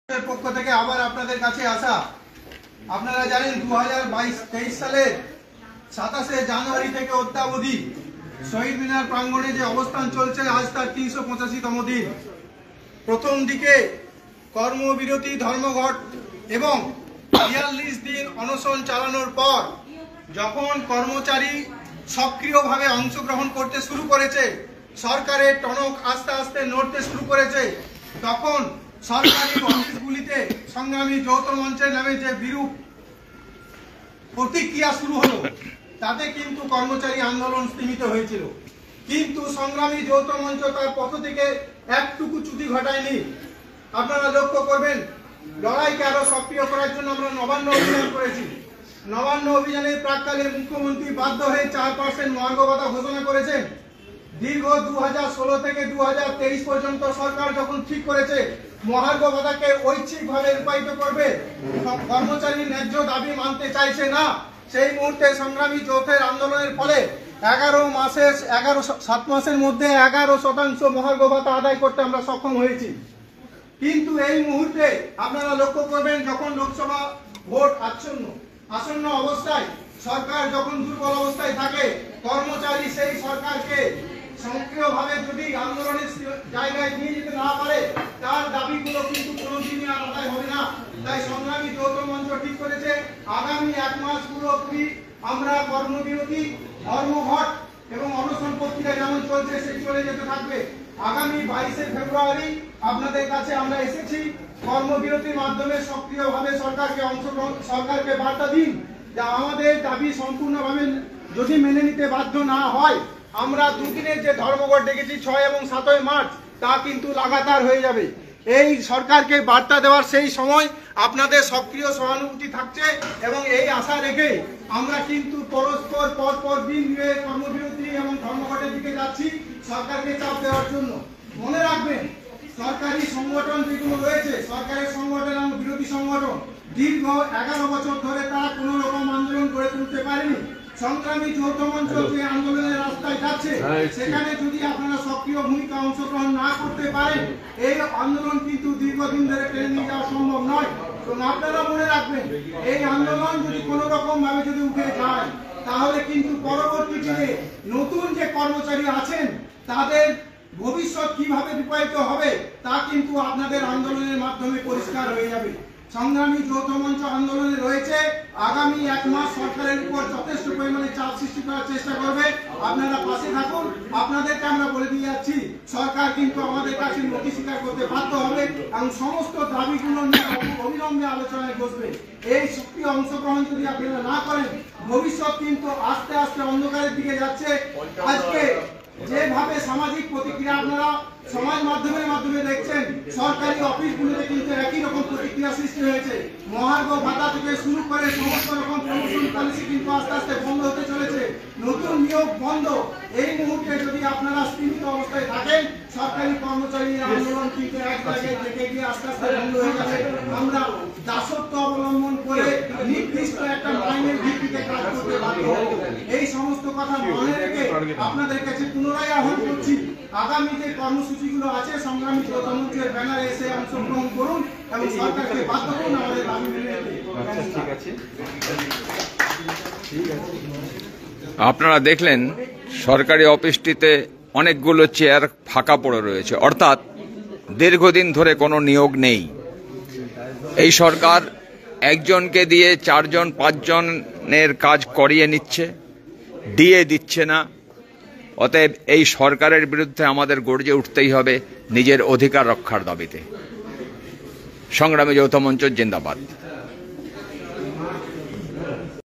পক্ষ থেকে আবার আপনাদের কাছে আসা। আপনারা জানেন 2022-23 সালের 27শে জানুয়ারি থেকে অদ্যাবধি শহীদ মিনার প্রাঙ্গণে যে অবস্থান চলছে, আজ তার 385তম দিন। প্রথম দিকে কর্মবিরতি, ধর্মঘট এবং 42 দিন অনশন চালানোর পর যখন কর্মচারী সক্রিয়ভাবে অংশগ্রহণ করতে শুরু করেছে, সরকারের টনক আস্তে আস্তে নড়তে শুরু করেছে, তখন সরকারি অফিসগুলিতে সংগ্রামী যৌথ মঞ্চের নামে যে বিরূপ প্রতিক্রিয়া শুরু হলো, তাতে কিন্তু কর্মচারী আন্দোলন স্তীমিত হয়েছিল। কিন্তু সংগ্রামী যৌথ মঞ্চ তার পক্ষ থেকে একটুকু চ্যুতি ঘটায়নি। আপনারা লক্ষ্য করবেন, লড়াইকে আরো সক্রিয় করার জন্য আমরা নবান্ন অভিযান করেছি। নবান্ন অভিযানের প্রাক্কালে মুখ্যমন্ত্রী বাধ্য হয়ে 4% মহার্ঘ ভাতা ঘোষণা করেছেন। দীর্ঘ 2016 থেকে 2023 পর্যন্ত সরকার যখন ঠিক করেছে মহার্ঘ ভাতাকে ঐচ্ছিকভাবে রূপায়িত করবে, কর্মচারীর ন্যায্য দাবি মানতে চাইছে না, সেই মুহূর্তে সংগ্রামী যৌথের আন্দোলনের ফলে 7 মাসের মধ্যে 11% মহার্ঘ ভাতা আদায় করতে আমরা সক্ষম হয়েছি। কিন্তু এই মুহূর্তে আপনারা লক্ষ্য করবেন, যখন লোকসভা ভোট আসন্ন অবস্থায়, সরকার যখন দুর্বল অবস্থায় থাকে, কর্মচারী সেই সরকারকে সক্রিয়ভাবে যদি আন্দোলনের জায়গায় নিয়ে যেতে না পারে, তার দাবিগুলো কিন্তু কোনোদিনই আদায় হবে না। তাই সংগ্রামী যৌথ মঞ্চ ঠিক করেছে আগামী 1 মাস পুরোপুরি আমরা কর্মবিরতি, ধর্মঘট এবং অনশন প্রক্রিয়া যেমন চলছে সেই চলে যেতে থাকবে। আগামী 22শে ফেব্রুয়ারি আপনাদের কাছে আমরা এসেছি। কর্মবিরতির মাধ্যমে সক্রিয়ভাবে সরকারকে বার্তা দিন যে আমাদের দাবি সম্পূর্ণভাবে যদি মেনে নিতে বাধ্য না হয়, আমরা দুদিনের যে ধর্মঘট ডেকেছি 6 এবং 7 মার্চ, তা কিন্তু লাগাতার হয়ে যাবে। এই সরকারকে বার্তা দেওয়ার সেই সময় আপনাদের সক্রিয় সহানুভূতি থাকছে এবং এই আশা রেখে আমরা কিন্তু পরপর দিন কর্মবিরতি এবং ধর্মঘটের দিকে যাচ্ছি সরকারকে চাপ দেওয়ার জন্য। মনে রাখবেন, সরকারি সংগঠন যেগুলো রয়েছে, সরকারের সংগঠন এবং বিরোধী সংগঠন, দীর্ঘ 11 বছর ধরে তারা কোন রকম আন্দোলন করে তুলতে পারেনি। সংগ্রামী যৌথ মঞ্চ যে আন্দোলনের রাস্তায় যাচ্ছে, সেখানে যদি আপনারা সক্রিয় ভূমিকা অংশগ্রহণ না করতে পারেন, এই আন্দোলন কিন্তু দীর্ঘদিন ধরে টেনে নিয়ে যাওয়া সম্ভব নয়। এবং আপনারা মনে রাখবেন, এই আন্দোলন যদি কোন রকম ভাবে যদি উঠে যায়, তাহলে কিন্তু পরবর্তী দিনে নতুন যে কর্মচারী আছেন তাদের ভবিষ্যৎ কিভাবে রূপায়িত হবে, তা কিন্তু আপনাদের আন্দোলনের মাধ্যমে পরিষ্কার হয়ে যাবে। সংগ্রামী যৌথ মঞ্চ আন্দোলনে রয়েছে, আগামী 1 মাস সরকারের উপর যথেষ্ট পরিমাণে চাপ সৃষ্টি করার চেষ্টা করবে। আপনারা পাশে থাকুন। আপনাদেরকে আমরা বলে দিয়ে যাচ্ছি, সরকার কিন্তু আমাদের কাছে নথি স্বীকার করতে বাধ্য হবে এবং সমস্ত দাবিগুলো নিয়ে অবিলম্বে আলোচনায় বসবে। এই সক্রিয় অংশগ্রহণ যদি আপনারা না করেন, ভবিষ্যৎ কিন্তু আস্তে আস্তে অন্ধকারের দিকে যাচ্ছে। আজকে যেভাবে সামাজিক প্রতিক্রিয়া আপনারা সমাজ মাধ্যমে দেখছেন, সরকারি অফিসগুলোতে কিন্তু একই রকম প্রতিক্রিয়া সৃষ্টি হয়েছে। মহার্ঘ ভাতা থেকে শুরু করে সমস্ত রকম প্রমোশন পলিসি কিন্তু আস্তে আস্তে বন্ধ হতে চলেছে, নতুন নিয়োগ বন্ধ। এই মুহূর্তে যদি আপনারা স্তীমিত অবস্থায় থাকেন, সরকারি কর্মচারীর আন্দোলন কিন্তু এক জায়গায় থেকে গিয়ে আস্তে আস্তে বন্ধ হয়ে যাবে। আমরা দাসত্ব অবলম্বন করে নির্দিষ্ট একটা মাইনের ভিত্তিতে কাজ করতে বাধ্য হব। এই সমস্ত কথা মনে রেখে আপনাদের কাছে পুনরায় আহ্বান করছি, আগামী যে কর্মসূচিগুলো আছে সংগ্রামী যৌথ মঞ্চের ব্যানারে এসে অংশগ্রহণ করুন এবং সরকারকে বাধ্য করুন আমাদের দাবি মেনে নিতে। ঠিক আছে। আপনারা দেখলেন সরকারি অফিসটিতে অনেকগুলো চেয়ার ফাঁকা পড়ে রয়েছে, অর্থাৎ দীর্ঘদিন ধরে কোনো নিয়োগ নেই। এই সরকার একজনকে দিয়ে 4 জন 5 জনের কাজ করিয়ে নিচ্ছে, দিয়ে দিচ্ছে না। অতএব এই সরকারের বিরুদ্ধে আমাদের গর্জে উঠতেই হবে নিজের অধিকার রক্ষার দাবিতে। সংগ্রামী যৌথ মঞ্চ জিন্দাবাদ।